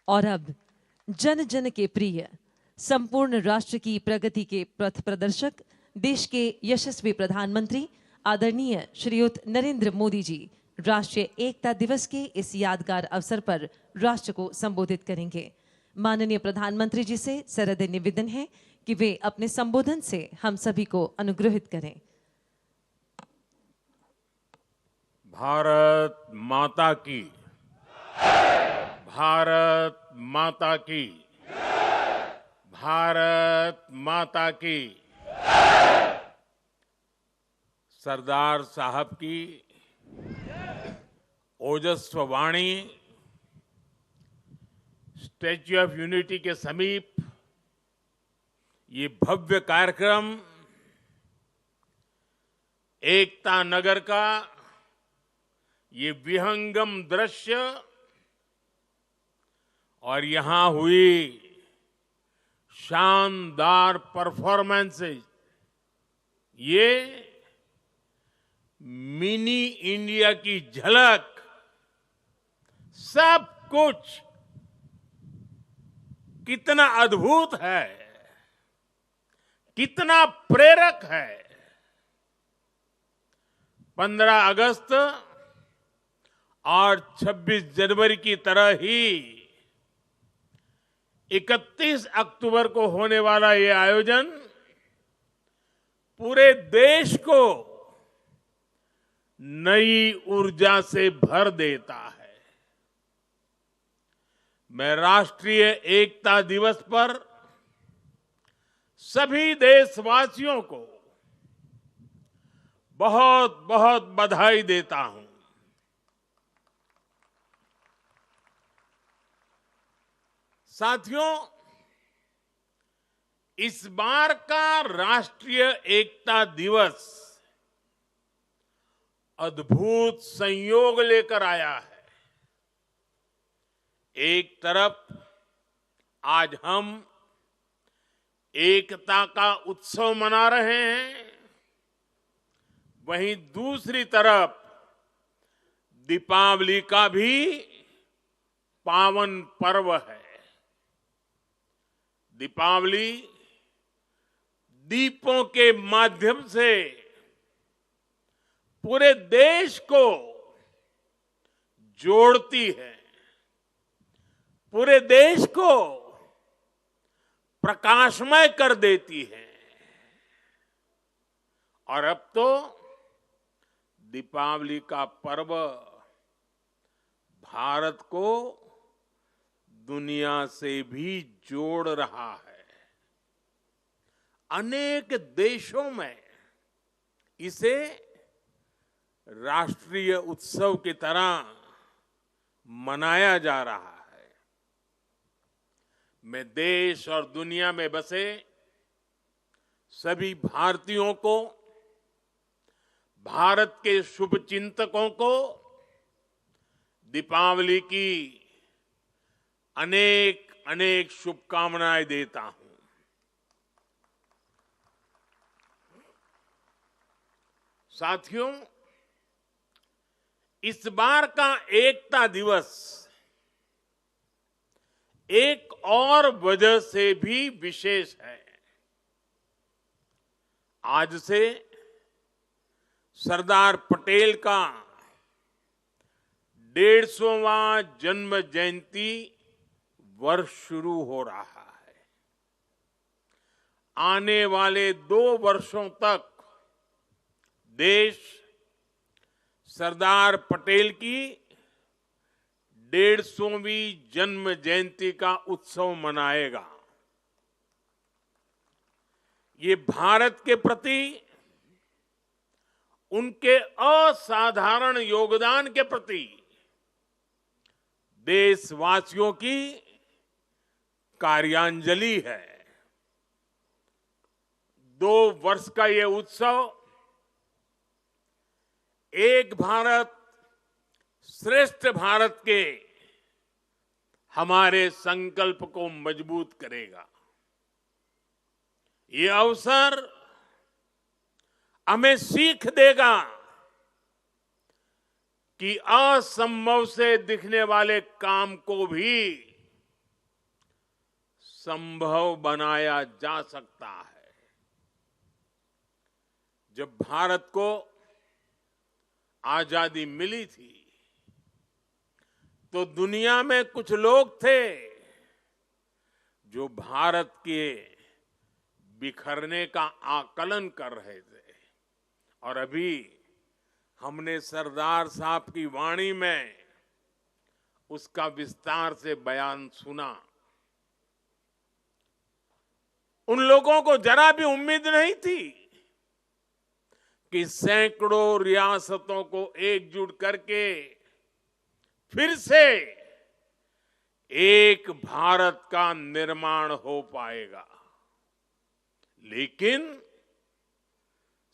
और अब जन जन के प्रिय, संपूर्ण राष्ट्र की प्रगति के पथ प्रदर्शक, देश के यशस्वी प्रधानमंत्री आदरणीय श्रीयुत नरेंद्र मोदी जी राष्ट्रीय एकता दिवस के इस यादगार अवसर पर राष्ट्र को संबोधित करेंगे। माननीय प्रधानमंत्री जी से सरदय निवेदन है कि वे अपने संबोधन से हम सभी को अनुग्रहित करें। भारत माता की, भारत माता की, भारत माता की। सरदार साहब की ओजस्व वाणी स्टैच्यू ऑफ यूनिटी के समीप ये भव्य कार्यक्रम एकता नगर का ये विहंगम दृश्य और यहां हुई शानदार परफॉर्मेंसेस, ये मिनी इंडिया की झलक, सब कुछ कितना अद्भुत है, कितना प्रेरक है। 15 अगस्त और 26 जनवरी की तरह ही 31 अक्टूबर को होने वाला ये आयोजन पूरे देश को नई ऊर्जा से भर देता है। मैं राष्ट्रीय एकता दिवस पर सभी देशवासियों को बहुत बहुत बधाई देता हूं। साथियों, इस बार का राष्ट्रीय एकता दिवस अद्भुत संयोग लेकर आया है। एक तरफ आज हम एकता का उत्सव मना रहे हैं, वहीं दूसरी तरफ दीपावली का भी पावन पर्व है। दीपावली दीपों के माध्यम से पूरे देश को जोड़ती है, पूरे देश को प्रकाशमय कर देती है। और अब तो दीपावली का पर्व भारत को दुनिया से भी जोड़ रहा है। अनेक देशों में इसे राष्ट्रीय उत्सव की तरह मनाया जा रहा है। मैं देश और दुनिया में बसे सभी भारतीयों को, भारत के शुभचिंतकों को दीपावली की अनेक अनेक शुभकामनाएं देता हूं। साथियों, इस बार का एकता दिवस एक और वजह से भी विशेष है। आज से सरदार पटेल का 150वां जन्म जयंती वर्ष शुरू हो रहा है। आने वाले 2 वर्षों तक देश सरदार पटेल की 150वीं जन्म जयंती का उत्सव मनाएगा। ये भारत के प्रति उनके असाधारण योगदान के प्रति देशवासियों की कार्यांजलि है। 2 वर्ष का ये उत्सव एक भारत श्रेष्ठ भारत के हमारे संकल्प को मजबूत करेगा। ये अवसर हमें सीख देगा कि असंभव से दिखने वाले काम को भी संभव बनाया जा सकता है। जब भारत को आजादी मिली थी तो दुनिया में कुछ लोग थे जो भारत के बिखरने का आकलन कर रहे थे। और अभी हमने सरदार साहब की वाणी में उसका विस्तार से बयान सुना। उन लोगों को जरा भी उम्मीद नहीं थी कि सैकड़ों रियासतों को एकजुट करके फिर से एक भारत का निर्माण हो पाएगा। लेकिन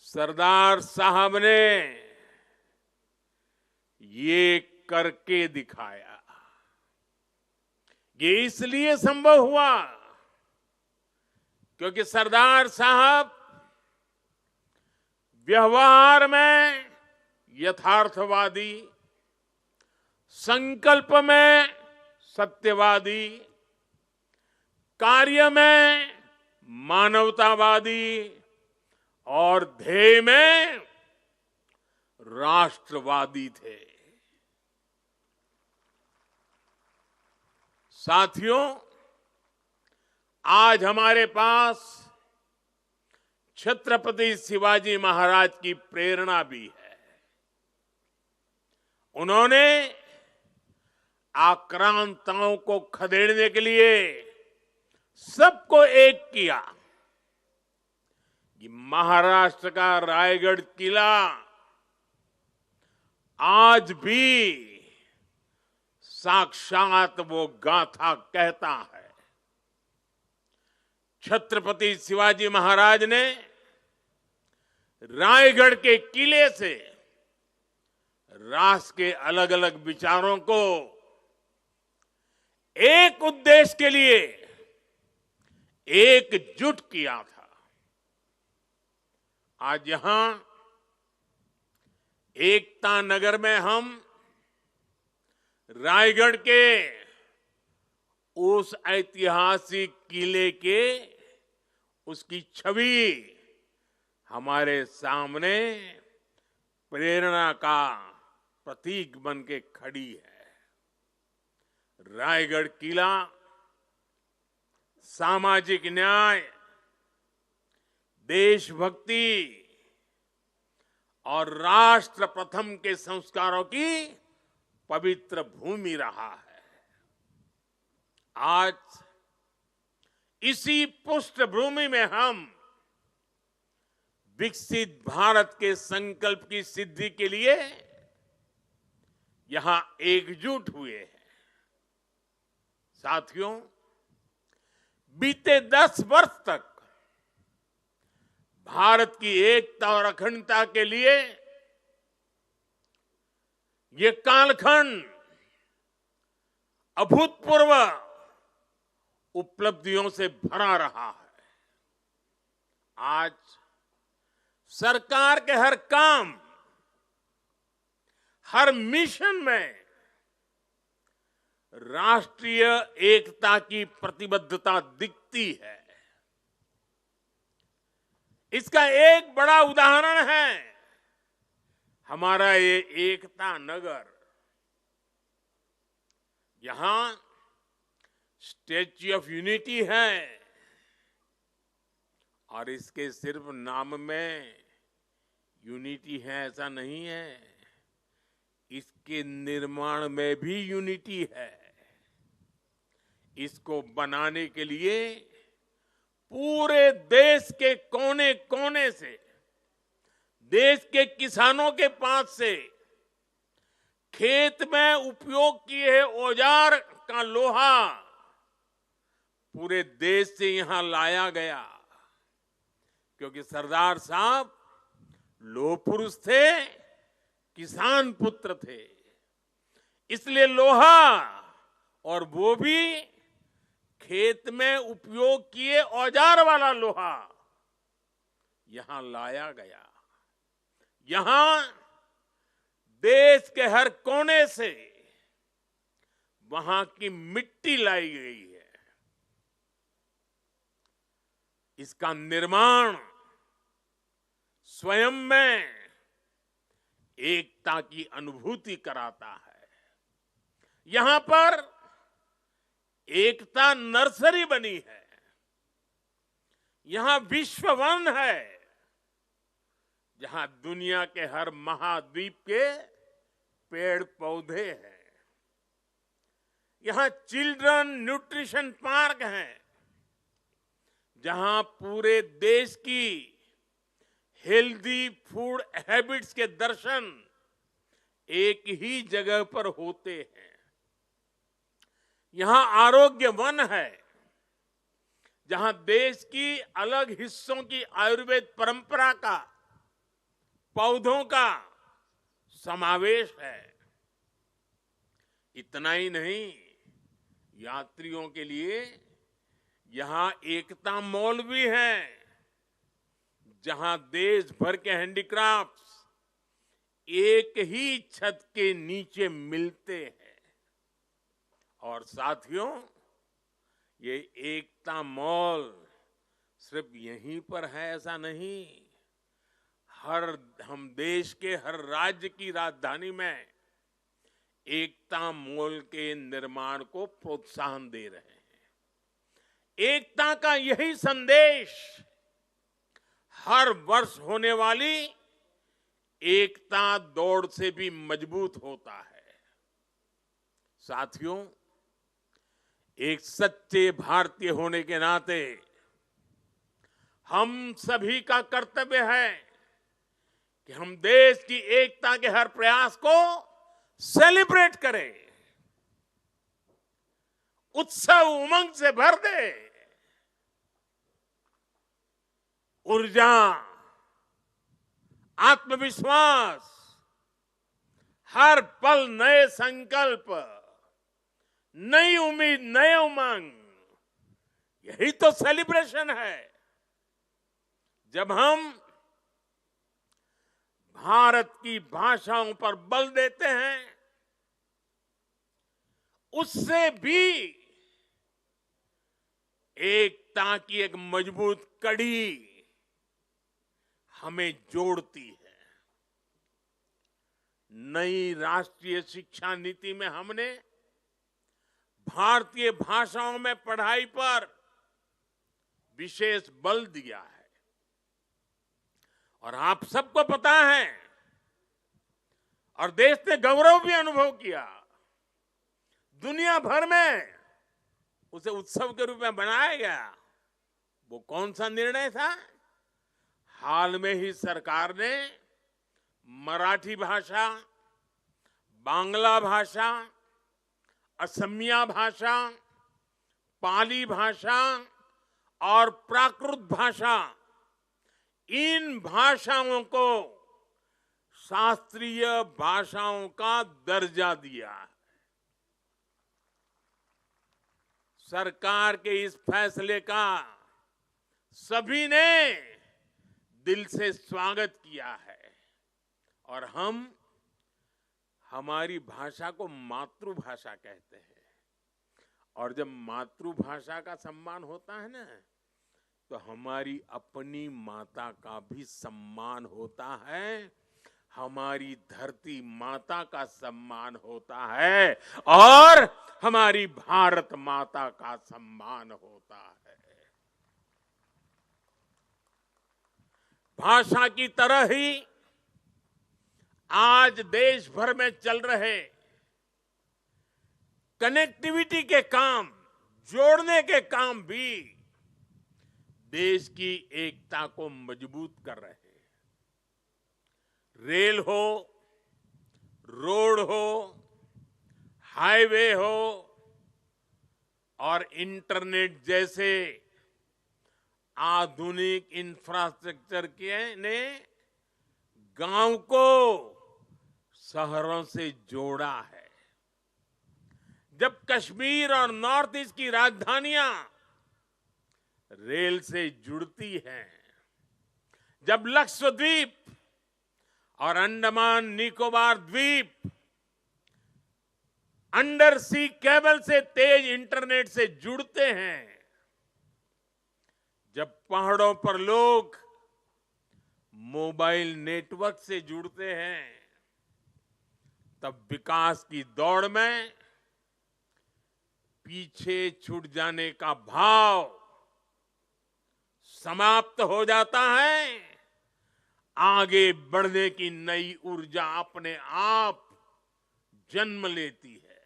सरदार साहब ने ये करके दिखाया। ये इसलिए संभव हुआ क्योंकि सरदार साहब व्यवहार में यथार्थवादी, संकल्प में सत्यवादी, कार्य में मानवतावादी और ध्येय में राष्ट्रवादी थे। साथियों, आज हमारे पास छत्रपति शिवाजी महाराज की प्रेरणा भी है। उन्होंने आक्रांताओं को खदेड़ने के लिए सबको एक किया। ये महाराष्ट्र का रायगढ़ किला आज भी साक्षात वो गाथा कहता है। छत्रपति शिवाजी महाराज ने रायगढ़ के किले से राष्ट्र के अलग अलग विचारों को एक उद्देश्य के लिए एकजुट किया था। आज यहां एकता नगर में हम रायगढ़ के उस ऐतिहासिक किले के उसकी छवि हमारे सामने प्रेरणा का प्रतीक बन के खड़ी है। रायगढ़ किला सामाजिक न्याय, देशभक्ति और राष्ट्र प्रथम के संस्कारों की पवित्र भूमि रहा है। आज इसी पृष्ठभूमि में हम विकसित भारत के संकल्प की सिद्धि के लिए यहां एकजुट हुए हैं। साथियों, बीते 10 वर्ष तक भारत की एकता और अखंडता के लिए ये कालखंड अभूतपूर्व उपलब्धियों से भरा रहा है। आज सरकार के हर काम, हर मिशन में राष्ट्रीय एकता की प्रतिबद्धता दिखती है। इसका एक बड़ा उदाहरण है हमारा ये एकता नगर। यहां स्टैच्यू ऑफ यूनिटी है और इसके सिर्फ नाम में यूनिटी है ऐसा नहीं है, इसके निर्माण में भी यूनिटी है। इसको बनाने के लिए पूरे देश के कोने कोने से, देश के किसानों के पास से खेत में उपयोग किए औजार का लोहा पूरे देश से यहां लाया गया, क्योंकि सरदार साहब लोह पुरुष थे, किसान पुत्र थे। इसलिए लोहा, और वो भी खेत में उपयोग किए औजार वाला लोहा यहां लाया गया। यहां देश के हर कोने से वहां की मिट्टी लाई गई है। इसका निर्माण स्वयं में एकता की अनुभूति कराता है। यहां पर एकता नर्सरी बनी है, यहां विश्व वन है, जहां दुनिया के हर महाद्वीप के पेड़ पौधे हैं। यहां चिल्ड्रन न्यूट्रिशन पार्क है, जहां पूरे देश की हेल्दी फूड हैबिट्स के दर्शन एक ही जगह पर होते हैं। यहां आरोग्य वन है, जहां देश की अलग हिस्सों की आयुर्वेद परंपरा का, पौधों का समावेश है। इतना ही नहीं, यात्रियों के लिए यहां एकता मॉल भी है, जहां देश भर के हैंडीक्राफ्ट्स एक ही छत के नीचे मिलते हैं। और साथियों, ये एकता मॉल सिर्फ यहीं पर है ऐसा नहीं, हम देश के हर राज्य की राजधानी में एकता मॉल के निर्माण को प्रोत्साहन दे रहे हैं। एकता का यही संदेश हर वर्ष होने वाली एकता दौड़ से भी मजबूत होता है। साथियों, एक सच्चे भारतीय होने के नाते हम सभी का कर्तव्य है कि हम देश की एकता के हर प्रयास को सेलिब्रेट करें, उत्सव उमंग से भर दे। ऊर्जा, आत्मविश्वास, हर पल नए संकल्प, नई उम्मीद, नए उमंग, यही तो सेलिब्रेशन है। जब हम भारत की भाषाओं पर बल देते हैं, उससे भी एकता की एक मजबूत कड़ी हमें जोड़ती है। नई राष्ट्रीय शिक्षा नीति में हमने भारतीय भाषाओं में पढ़ाई पर विशेष बल दिया है। और आप सबको पता है, और देश ने गौरव भी अनुभव किया, दुनिया भर में उसे उत्सव के रूप में बनाया गया। वो कौन सा निर्णय था? हाल में ही सरकार ने मराठी भाषा, बांग्ला भाषा, असमिया भाषा, पाली भाषा और प्राकृत भाषा, इन भाषाओं को शास्त्रीय भाषाओं का दर्जा दिया है। सरकार के इस फैसले का सभी ने दिल से स्वागत किया है। और हम हमारी भाषा को मातृभाषा कहते हैं। और जब मातृभाषा का सम्मान होता है ना, तो हमारी अपनी माता का भी सम्मान होता है, हमारी धरती माता का सम्मान होता है, और हमारी भारत माता का सम्मान होता है। भाषा की तरह ही आज देश भर में चल रहे कनेक्टिविटी के काम, जोड़ने के काम भी देश की एकता को मजबूत कर रहे हैं। रेल हो, रोड हो, हाईवे हो और इंटरनेट जैसे आधुनिक इंफ्रास्ट्रक्चर ने गांव को शहरों से जोड़ा है। जब कश्मीर और नॉर्थ ईस्ट की राजधानियां रेल से जुड़ती हैं, जब लक्षद्वीप और अंडमान निकोबार द्वीप अंडर सी केबल से तेज इंटरनेट से जुड़ते हैं, जब पहाड़ों पर लोग मोबाइल नेटवर्क से जुड़ते हैं, तब विकास की दौड़ में पीछे छूट जाने का भाव समाप्त हो जाता है। आगे बढ़ने की नई ऊर्जा अपने आप जन्म लेती है।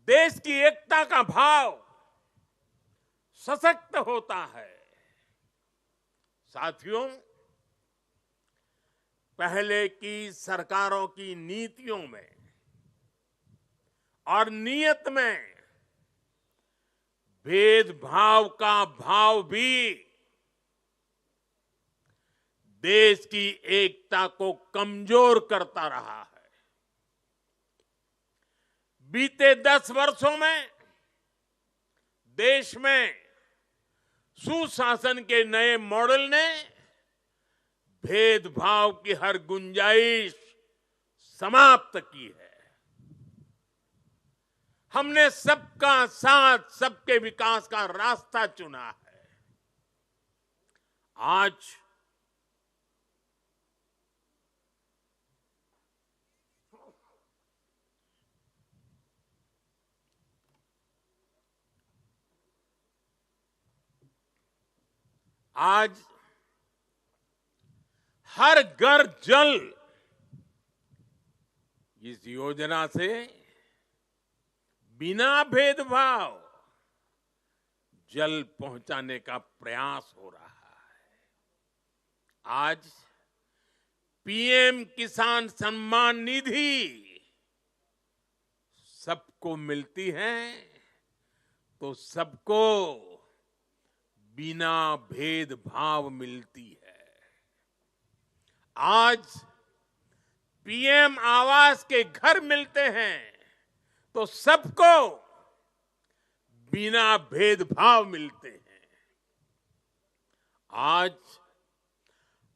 देश की एकता का भाव सशक्त होता है। साथियों, पहले की सरकारों की नीतियों में और नीयत में भेदभाव का भाव भी देश की एकता को कमजोर करता रहा है। बीते 10 वर्षों में देश में सुशासन के नए मॉडल ने भेदभाव की हर गुंजाइश समाप्त की है। हमने सबका साथ, सबके विकास का रास्ता चुना है। आज हर घर जल इस योजना से बिना भेदभाव जल पहुंचाने का प्रयास हो रहा है। आज पीएम किसान सम्मान निधि सबको मिलती है, तो सबको बिना भेदभाव मिलती है। आज पीएम आवास के घर मिलते हैं, तो सबको बिना भेदभाव मिलते हैं। आज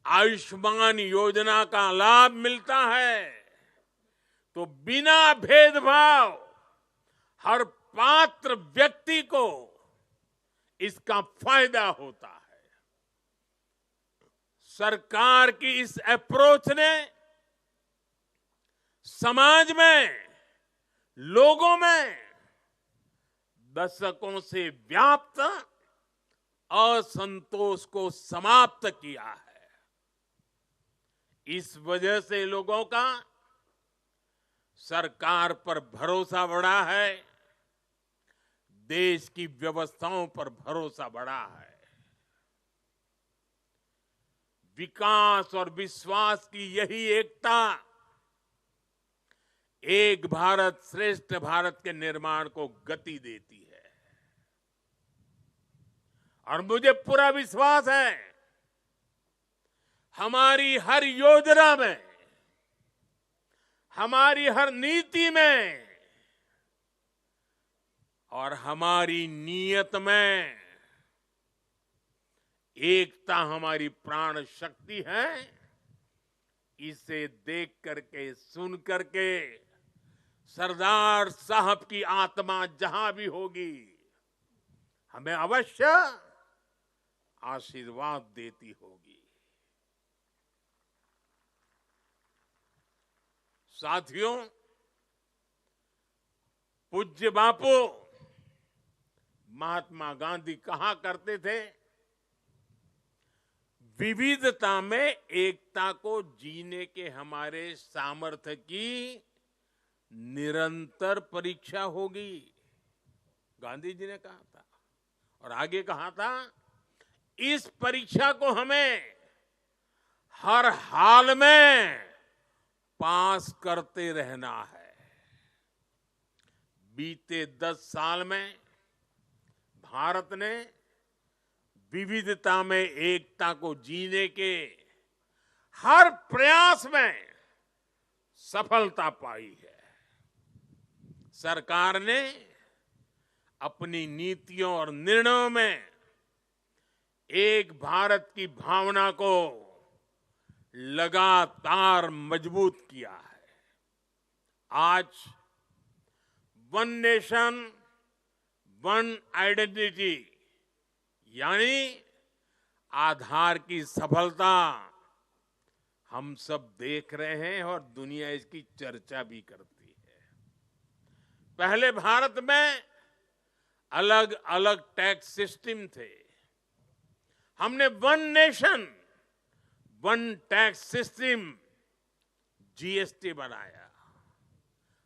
आयुष्मान योजना का लाभ मिलता है, तो बिना भेदभाव हर पात्र व्यक्ति को इसका फायदा होता है। सरकार की इस अप्रोच ने समाज में, लोगों में दशकों से व्याप्त असंतोष को समाप्त किया है। इस वजह से लोगों का सरकार पर भरोसा बढ़ा है, देश की व्यवस्थाओं पर भरोसा बढ़ा है। विकास और विश्वास की यही एकता एक भारत श्रेष्ठ भारत के निर्माण को गति देती है। और मुझे पूरा विश्वास है, हमारी हर योजना में, हमारी हर नीति में और हमारी नीयत में एकता हमारी प्राण शक्ति है। इसे देख करके, सुन करके सरदार साहब की आत्मा जहां भी होगी, हमें अवश्य आशीर्वाद देती होगी। साथियों, पूज्य बापू महात्मा गांधी कहा करते थे, विविधता में एकता को जीने के हमारे सामर्थ्य की निरंतर परीक्षा होगी। गांधी जी ने कहा था और आगे कहा था, इस परीक्षा को हमें हर हाल में पास करते रहना है। बीते 10 साल में भारत ने विविधता में एकता को जीने के हर प्रयास में सफलता पाई है। सरकार ने अपनी नीतियों और निर्णयों में एक भारत की भावना को लगातार मजबूत किया है। आज वन नेशन वन आइडेंटिटी यानी आधार की सफलता हम सब देख रहे हैं और दुनिया इसकी चर्चा भी करती है। पहले भारत में अलग अलग टैक्स सिस्टम थे। हमने one nation one tax system GST बनाया।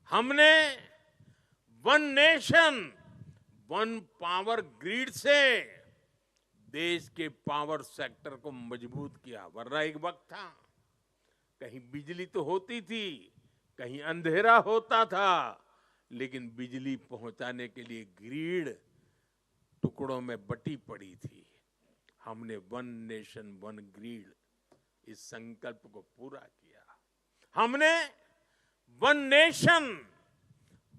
हमने one nation one power grid से देश के पावर सेक्टर को मजबूत किया। वरना एक वक्त था कहीं बिजली तो होती थी, कहीं अंधेरा होता था, लेकिन बिजली पहुंचाने के लिए ग्रिड टुकड़ों में बटी पड़ी थी। हमने वन नेशन वन ग्रिड इस संकल्प को पूरा किया। हमने one nation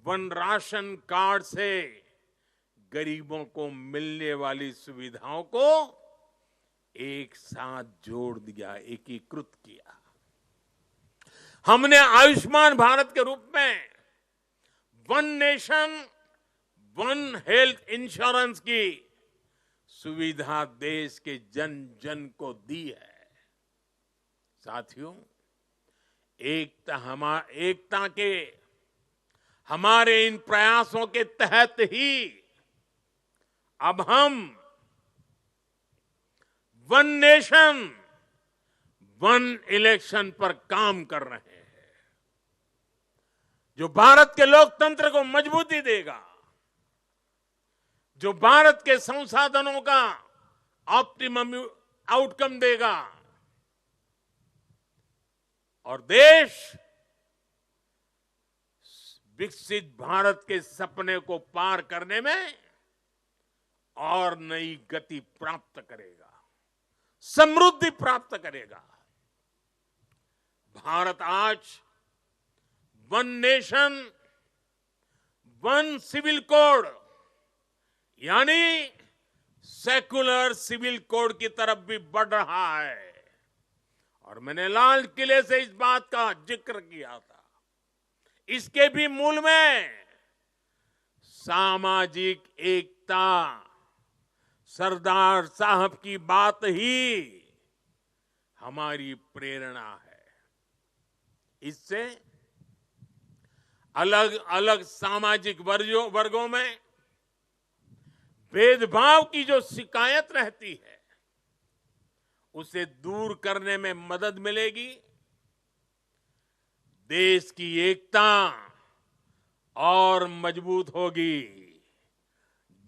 one ration card से गरीबों को मिलने वाली सुविधाओं को एक साथ जोड़ दिया, एकीकृत किया। हमने आयुष्मान भारत के रूप में one nation one health insurance की सुविधा देश के जन जन को दी है। साथियों, एकता के हमारे इन प्रयासों के तहत ही अब हम वन नेशन वन इलेक्शन पर काम कर रहे हैं, जो भारत के लोकतंत्र को मजबूती देगा, जो भारत के संसाधनों का ऑप्टिमम आउटकम देगा और देश विकसित भारत के सपने को पार करने में और नई गति प्राप्त करेगा, समृद्धि प्राप्त करेगा। भारत आज one nation one civil code यानी सेकुलर सिविल कोड की तरफ भी बढ़ रहा है। और मैंने लाल किले से इस बात का जिक्र किया था। इसके भी मूल में सामाजिक एकता, सरदार साहब की बात ही हमारी प्रेरणा है। इससे अलग अलग सामाजिक वर्गों में भेदभाव की जो शिकायत रहती है उसे दूर करने में मदद मिलेगी। देश की एकता और मजबूत होगी,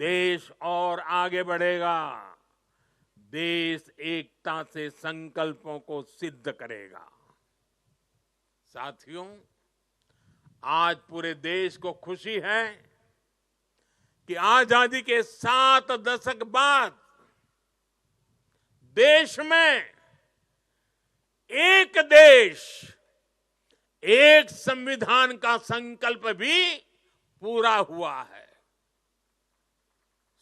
देश और आगे बढ़ेगा, देश एकता से संकल्पों को सिद्ध करेगा। साथियों, आज पूरे देश को खुशी है कि आजादी के 7 दशक बाद देश में एक देश एक संविधान का संकल्प भी पूरा हुआ है।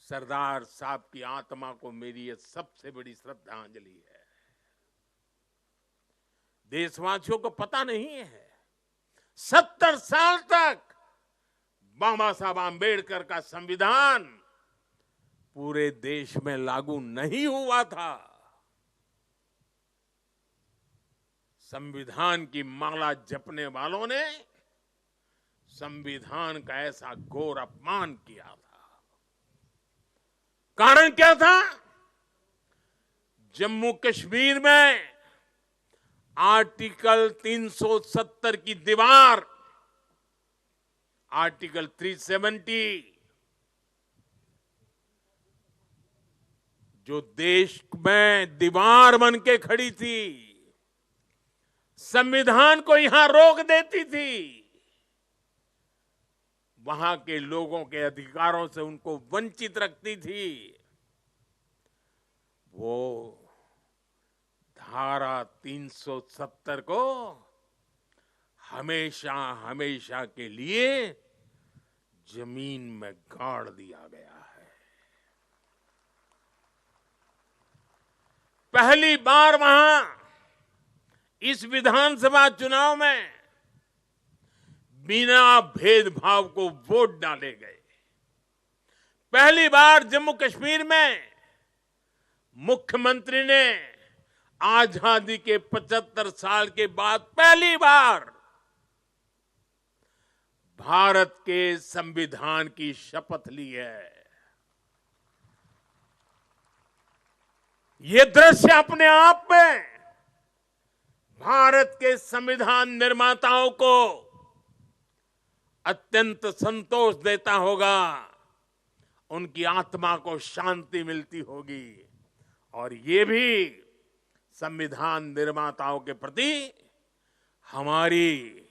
सरदार साहब की आत्मा को मेरी ये सबसे बड़ी श्रद्धांजलि है। देशवासियों को पता नहीं है 70 साल तक बाबा साहब आंबेडकर का संविधान पूरे देश में लागू नहीं हुआ था। संविधान की माला जपने वालों ने संविधान का ऐसा घोर अपमान किया था। कारण क्या था? जम्मू कश्मीर में आर्टिकल 370 की दीवार, आर्टिकल 370 जो देश में दीवार बन के खड़ी थी, संविधान को यहां रोक देती थी, वहां के लोगों के अधिकारों से उनको वंचित रखती थी। वो धारा 370 को हमेशा हमेशा के लिए जमीन में गाड़ दिया गया है। पहली बार वहां इस विधानसभा चुनाव में बिना भेदभाव को वोट डाले गए। पहली बार जम्मू कश्मीर में मुख्यमंत्री ने आजादी के 75 साल के बाद पहली बार भारत के संविधान की शपथ ली है। ये दृश्य अपने आप में भारत के संविधान निर्माताओं को अत्यंत संतोष देता होगा, उनकी आत्मा को शांति मिलती होगी और ये भी संविधान निर्माताओं के प्रति हमारी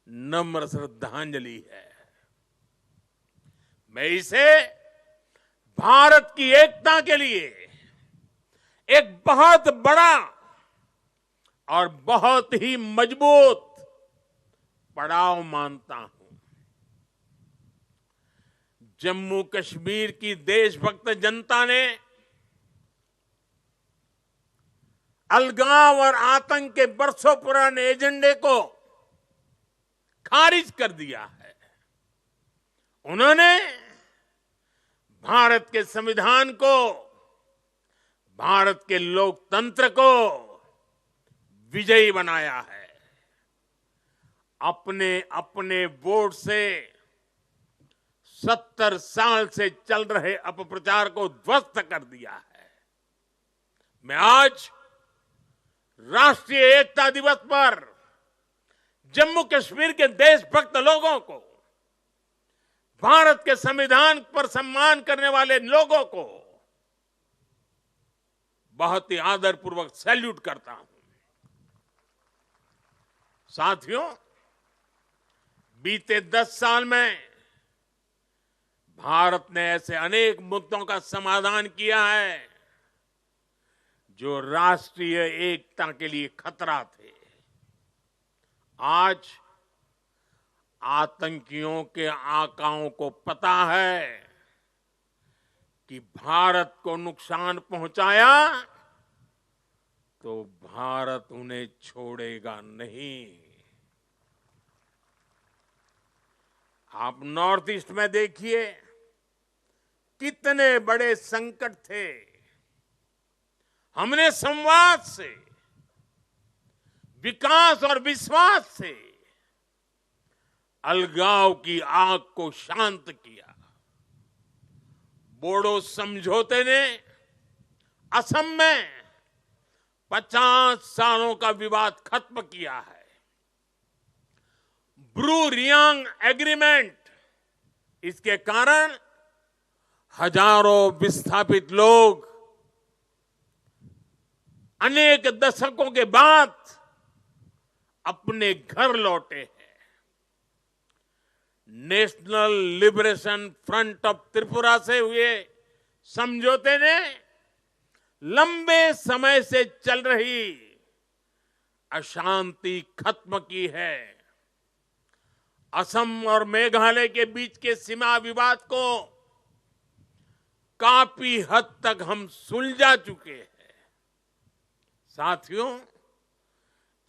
नम्र श्रद्धांजलि है। मैं इसे भारत की एकता के लिए एक बहुत बड़ा और बहुत ही मजबूत पड़ाव मानता हूं। जम्मू कश्मीर की देशभक्त जनता ने अलगाव और आतंक के बरसों पुराने एजेंडे को खारिज कर दिया है। उन्होंने भारत के संविधान को, भारत के लोकतंत्र को विजयी बनाया है। अपने अपने वोट से 70 साल से चल रहे अपप्रचार को ध्वस्त कर दिया है। मैं आज राष्ट्रीय एकता दिवस पर जम्मू कश्मीर के देशभक्त लोगों को, भारत के संविधान पर सम्मान करने वाले लोगों को बहुत ही आदरपूर्वक सैल्यूट करता हूं। साथियों, बीते 10 साल में भारत ने ऐसे अनेक मुद्दों का समाधान किया है जो राष्ट्रीय एकता के लिए खतरा थे। आज आतंकियों के आकाओं को पता है कि भारत को नुकसान पहुंचाया तो भारत उन्हें छोड़ेगा नहीं। आप नॉर्थ ईस्ट में देखिए कितने बड़े संकट थे। हमने संवाद से, विकास और विश्वास से अलगाव की आग को शांत किया। बोडो समझौते ने असम में 50 सालों का विवाद खत्म किया है। ब्रू रियांग एग्रीमेंट, इसके कारण हजारों विस्थापित लोग अनेक दशकों के बाद अपने घर लौटे हैं। National liberation front of Tripura से हुए समझौते ने लंबे समय से चल रही अशांति खत्म की है। असम और मेघालय के बीच के सीमा विवाद को काफी हद तक हम सुलझा चुके हैं। साथियों,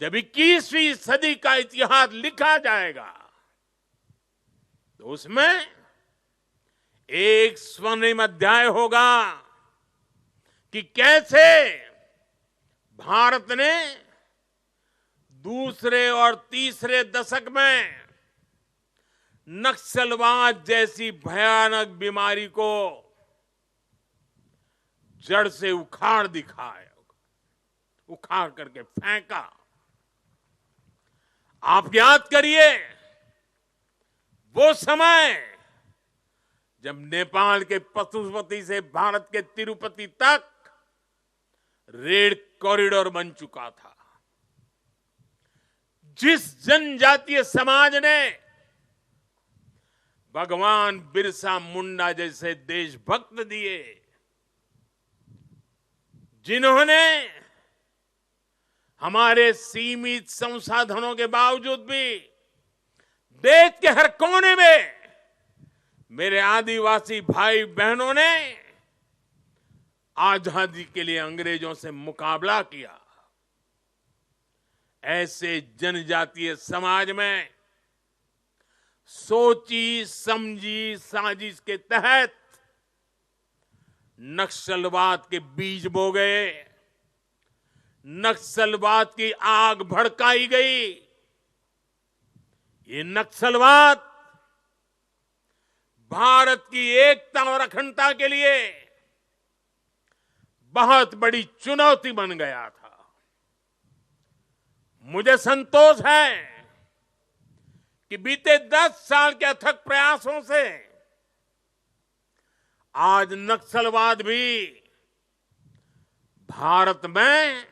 जब 21वीं सदी का इतिहास लिखा जाएगा तो उसमें एक स्वर्णिम अध्याय होगा कि कैसे भारत ने दूसरे और तीसरे दशक में नक्सलवाद जैसी भयानक बीमारी को जड़ से उखाड़ दिखाया, उखाड़ करके फेंका। आप याद करिए वो समय जब नेपाल के पशुपति से भारत के तिरुपति तक रेल कॉरिडोर बन चुका था। जिस जनजातीय समाज ने भगवान बिरसा मुंडा जैसे देशभक्त दिए, जिन्होंने हमारे सीमित संसाधनों के बावजूद भी देश के हर कोने में मेरे आदिवासी भाई बहनों ने आजादी के लिए अंग्रेजों से मुकाबला किया। ऐसे जनजातीय समाज में सोची समझी साजिश के तहत नक्सलवाद के बीज बो गए, नक्सलवाद की आग भड़काई गई। ये नक्सलवाद भारत की एकता और अखंडता के लिए बहुत बड़ी चुनौती बन गया था। मुझे संतोष है कि बीते 10 साल के अथक प्रयासों से आज नक्सलवाद भी भारत में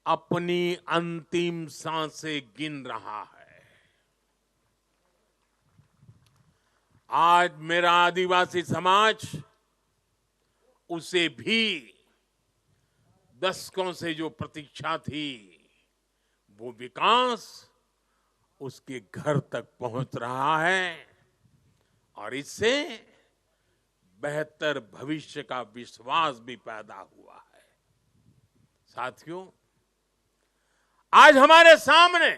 अपनी अंतिम सांसें गिन रहा है। आज मेरा आदिवासी समाज उसे भी दशकों से जो प्रतीक्षा थी, वो विकास उसके घर तक पहुंच रहा है और इससे बेहतर भविष्य का विश्वास भी पैदा हुआ है। साथियों, आज हमारे सामने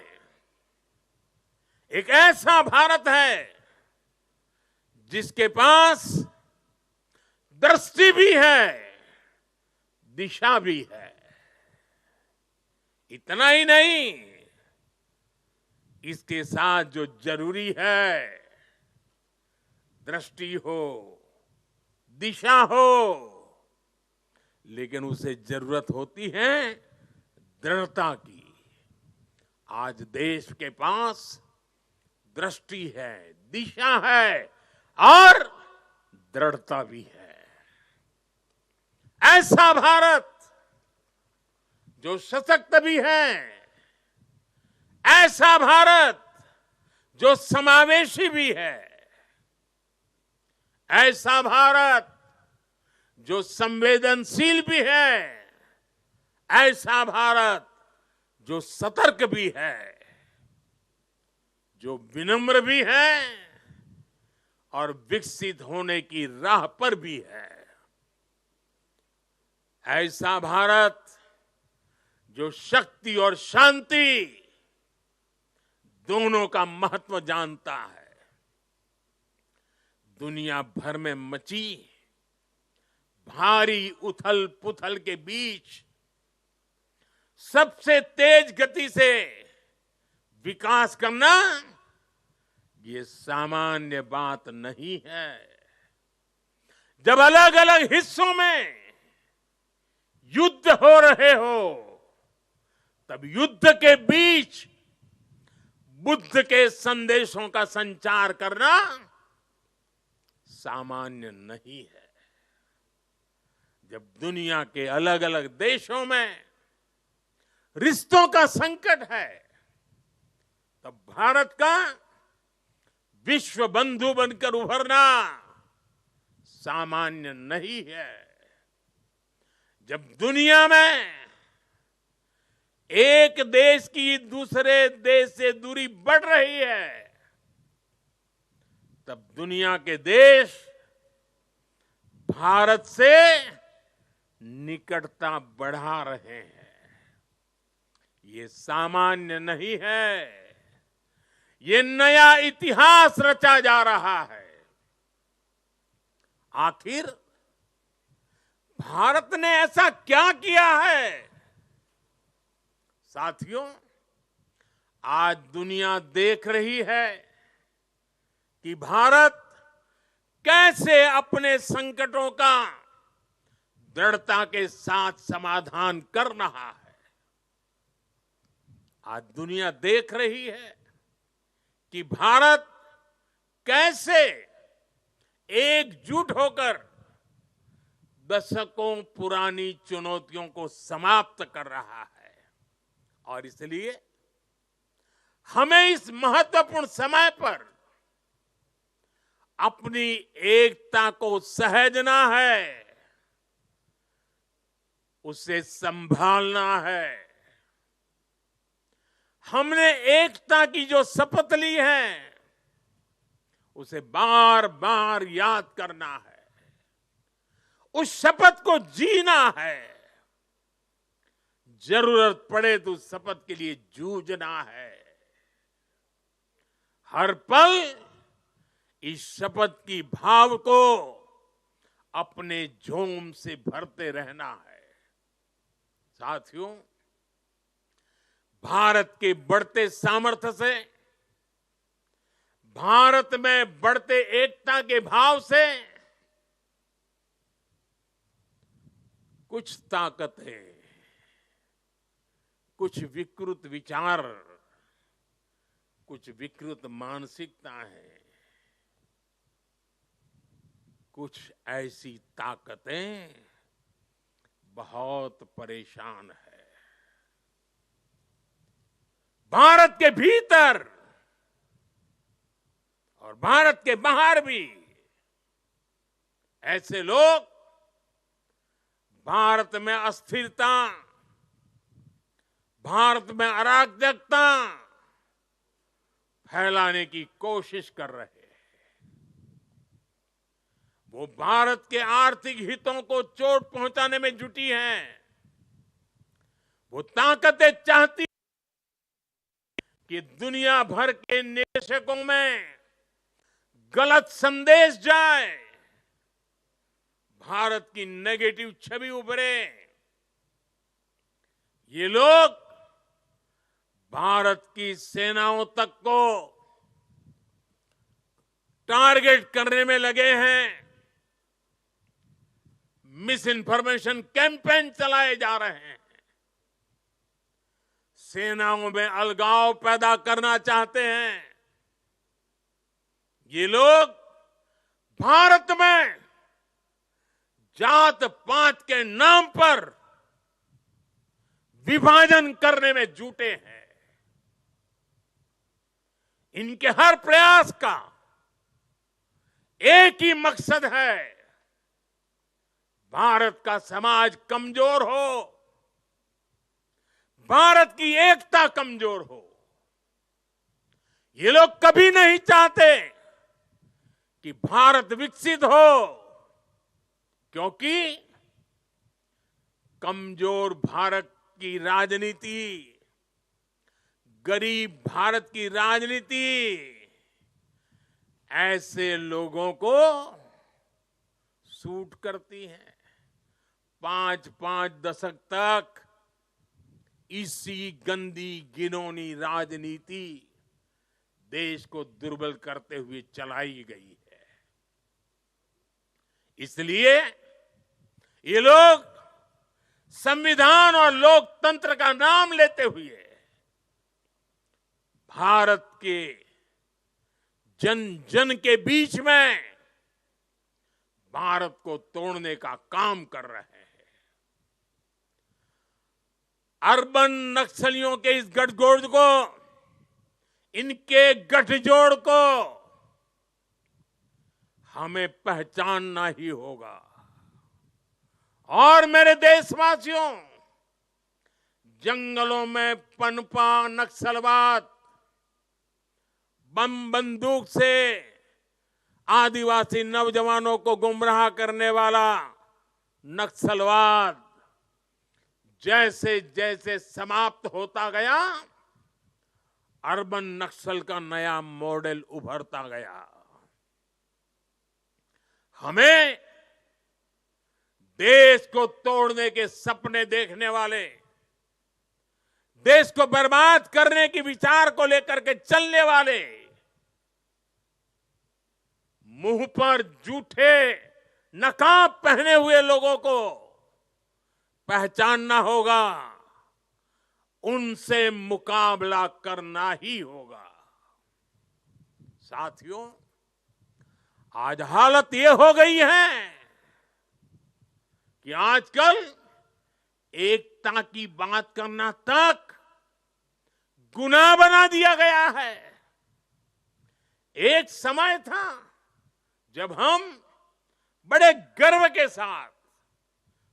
एक ऐसा भारत है जिसके पास दृष्टि भी है, दिशा भी है। इतना ही नहीं, इसके साथ जो जरूरी है, दृष्टि हो, दिशा हो, लेकिन उसे जरूरत होती है दृढ़ता की। आज देश के पास दृष्टि है, दिशा है और दृढ़ता भी है। ऐसा भारत जो सशक्त भी है, ऐसा भारत जो समावेशी भी है, ऐसा भारत जो संवेदनशील भी है, ऐसा भारत जो सतर्क भी है, जो विनम्र भी है और विकसित होने की राह पर भी है। ऐसा भारत जो शक्ति और शांति दोनों का महत्व जानता है। दुनिया भर में मची भारी उथल पुथल के बीच सबसे तेज गति से विकास करना ये सामान्य बात नहीं है। जब अलग अलग हिस्सों में युद्ध हो रहे हो, तब युद्ध के बीच बुद्ध के संदेशों का संचार करना सामान्य नहीं है। जब दुनिया के अलग अलग देशों में रिश्तों का संकट है, तब भारत का विश्व बंधु बनकर उभरना सामान्य नहीं है। जब दुनिया में एक देश की दूसरे देश से दूरी बढ़ रही है, तब दुनिया के देश भारत से निकटता बढ़ा रहे हैं। ये सामान्य नहीं है, ये नया इतिहास रचा जा रहा है। आखिर भारत ने ऐसा क्या किया है? साथियों, आज दुनिया देख रही है कि भारत कैसे अपने संकटों का दृढ़ता के साथ समाधान कर रहा है। आज दुनिया देख रही है कि भारत कैसे एकजुट होकर दशकों पुरानी चुनौतियों को समाप्त कर रहा है। और इसलिए हमें इस महत्वपूर्ण समय पर अपनी एकता को सहेजना है, उसे संभालना है। हमने एकता की जो शपथ ली है, उसे बार बार याद करना है, उस शपथ को जीना है। जरूरत पड़े तो उस शपथ के लिए जूझना है। हर पल इस शपथ की भाव को अपने जोम से भरते रहना है। साथियों, भारत के बढ़ते सामर्थ्य से, भारत में बढ़ते एकता के भाव से कुछ ताकतें, कुछ विकृत विचार, कुछ विकृत मानसिकता है, कुछ ऐसी ताकतें बहुत परेशान है। भारत के भीतर और भारत के बाहर भी ऐसे लोग भारत में अस्थिरता, भारत में अराजकता फैलाने की कोशिश कर रहे हैं। वो भारत के आर्थिक हितों को चोट पहुंचाने में जुटी हैं। वो ताकतें चाहती कि दुनिया भर के निवेशकों में गलत संदेश जाए, भारत की नेगेटिव छवि उभरे। ये लोग भारत की सेनाओं तक को टारगेट करने में लगे हैं। मिस इन्फॉर्मेशन कैंपेन चलाए जा रहे हैं। सेनाओं में अलगाव पैदा करना चाहते हैं। ये लोग भारत में जात पात के नाम पर विभाजन करने में जुटे हैं। इनके हर प्रयास का एक ही मकसद है, भारत का समाज कमजोर हो, भारत की एकता कमजोर हो। ये लोग कभी नहीं चाहते कि भारत विकसित हो, क्योंकि कमजोर भारत की राजनीति, गरीब भारत की राजनीति ऐसे लोगों को सूट करती है। 5-5 दशक तक इसी गंदी घिनौनी राजनीति देश को दुर्बल करते हुए चलाई गई है। इसलिए ये लोग संविधान और लोकतंत्र का नाम लेते हुए भारत के जन जन के बीच में भारत को तोड़ने का काम कर रहे हैं। अर्बन नक्सलियों के इस गठजोड़ को, इनके गठजोड़ को हमें पहचानना ही होगा। और मेरे देशवासियों, जंगलों में पनपा नक्सलवाद, बम बंदूक से आदिवासी नौजवानों को गुमराह करने वाला नक्सलवाद जैसे जैसे समाप्त होता गया, अर्बन नक्सल का नया मॉडल उभरता गया। हमें देश को तोड़ने के सपने देखने वाले, देश को बर्बाद करने के विचार को लेकर के चलने वाले, मुंह पर जूठे नकाब पहने हुए लोगों को पहचानना होगा, उनसे मुकाबला करना ही होगा। साथियों, आज हालत ये हो गई है कि आजकल एकता की बात करना तक गुनाह बना दिया गया है। एक समय था जब हम बड़े गर्व के साथ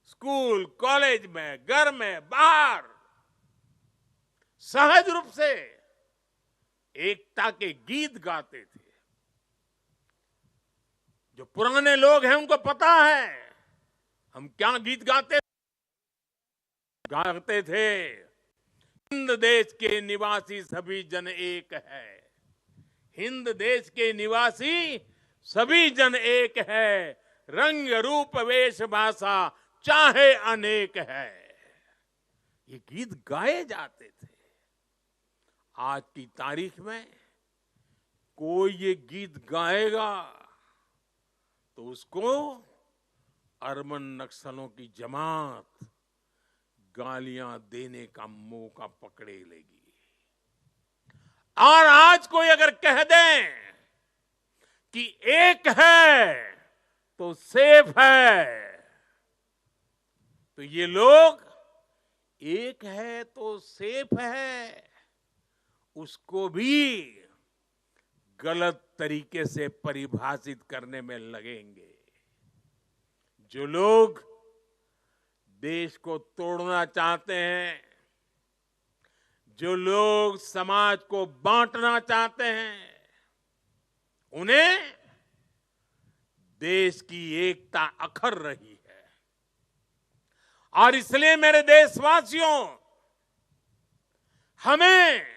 स्कूल, कॉलेज में, घर में, बाहर सहज रूप से एकता के गीत गाते थे। जो पुराने लोग हैं उनको पता है हम क्या गीत गाते थे। हिंद देश के निवासी सभी जन एक है, हिंद देश के निवासी सभी जन एक है, रंग रूप वेश भाषा चाहे अनेक है, ये गीत गाए जाते थे। आज की तारीख में कोई ये गीत गाएगा तो उसको अरबन नक्सलों की जमात गालियां देने का मौका पकड़े लेगी। और आज कोई अगर कह दे कि एक है तो सेफ है, तो ये लोग एक है तो सेफ है उसको भी गलत तरीके से परिभाषित करने में लगेंगे। जो लोग देश को तोड़ना चाहते हैं, जो लोग समाज को बांटना चाहते हैं, उन्हें देश की एकता अखर रही है। और इसलिए मेरे देशवासियों, हमें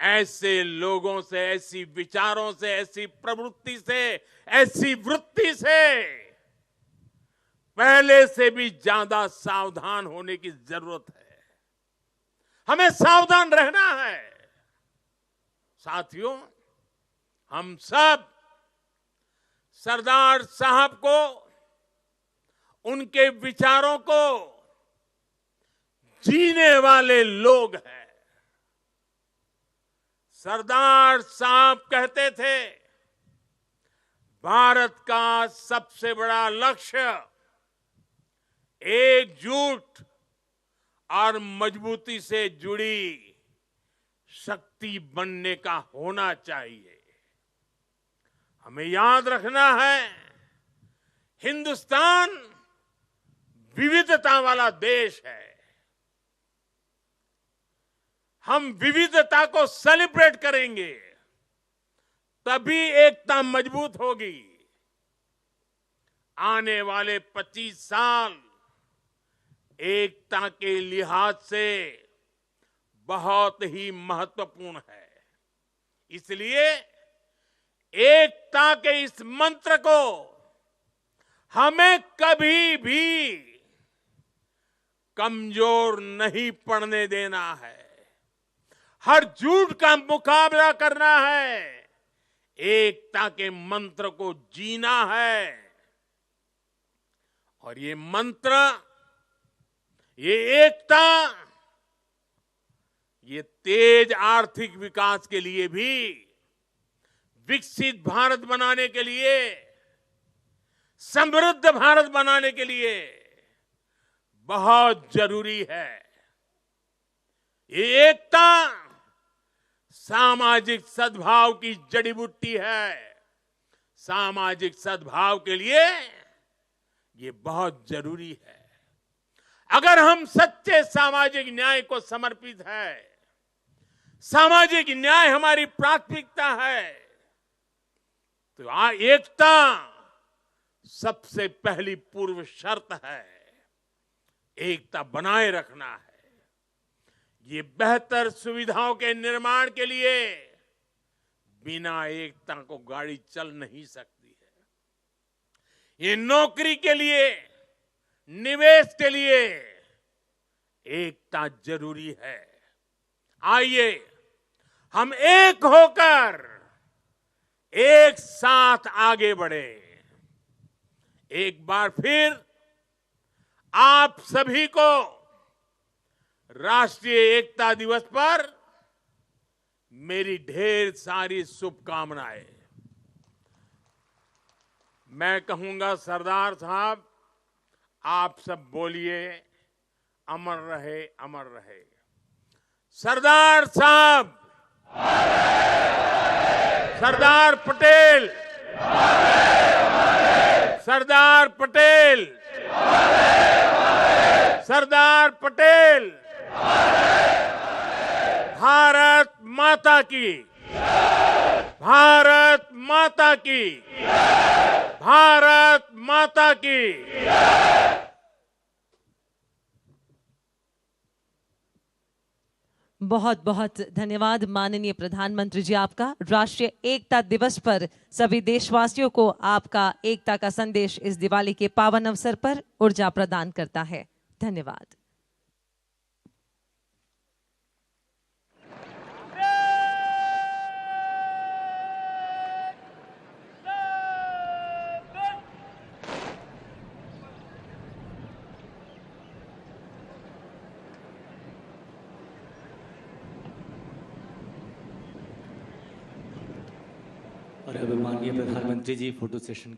ऐसे लोगों से, ऐसी विचारों से, ऐसी प्रवृत्ति से, ऐसी वृत्ति से पहले से भी ज्यादा सावधान होने की जरूरत है। हमें सावधान रहना है। साथियों, हम सब सरदार साहब को, उनके विचारों को जीने वाले लोग हैं। सरदार साहब कहते थे, भारत का सबसे बड़ा लक्ष्य एकजुट और मजबूती से जुड़ी शक्ति बनने का होना चाहिए। हमें याद रखना है, हिंदुस्तान विविधता वाला देश है। हम विविधता को सेलिब्रेट करेंगे, तभी एकता मजबूत होगी। आने वाले 25 साल एकता के लिहाज से बहुत ही महत्वपूर्ण है। इसलिए एकता के इस मंत्र को हमें कभी भी कमजोर नहीं पड़ने देना है। हर झूठ का मुकाबला करना है, एकता के मंत्र को जीना है। और ये मंत्र, ये एकता, ये तेज आर्थिक विकास के लिए भी, विकसित भारत बनाने के लिए, समृद्ध भारत बनाने के लिए बहुत जरूरी है। ये एकता सामाजिक सद्भाव की जड़ी बूटी है। सामाजिक सद्भाव के लिए ये बहुत जरूरी है। अगर हम सच्चे सामाजिक न्याय को समर्पित है, सामाजिक न्याय हमारी प्राथमिकता है, तो एकता सबसे पहली पूर्व शर्त है। एकता बनाए रखना है। ये बेहतर सुविधाओं के निर्माण के लिए बिना एकता को गाड़ी चल नहीं सकती है। ये नौकरी के लिए, निवेश के लिए एकता जरूरी है। आइए हम एक होकर एक साथ आगे बढ़े। एक बार फिर आप सभी को राष्ट्रीय एकता दिवस पर मेरी ढेर सारी शुभकामनाएं। मैं कहूंगा, सरदार साहब आप सब बोलिए, अमर रहे, अमर रहे। सरदार साहब, सरदार पटेल, सरदार पटेल, सरदार पटेल। भारत माता की, भारत माता की, भारत माता की। बहुत बहुत धन्यवाद माननीय प्रधानमंत्री जी आपका। राष्ट्रीय एकता दिवस पर सभी देशवासियों को आपका एकता का संदेश इस दिवाली के पावन अवसर पर ऊर्जा प्रदान करता है। धन्यवाद। और अब माननीय प्रधानमंत्री जी फोटो सेशन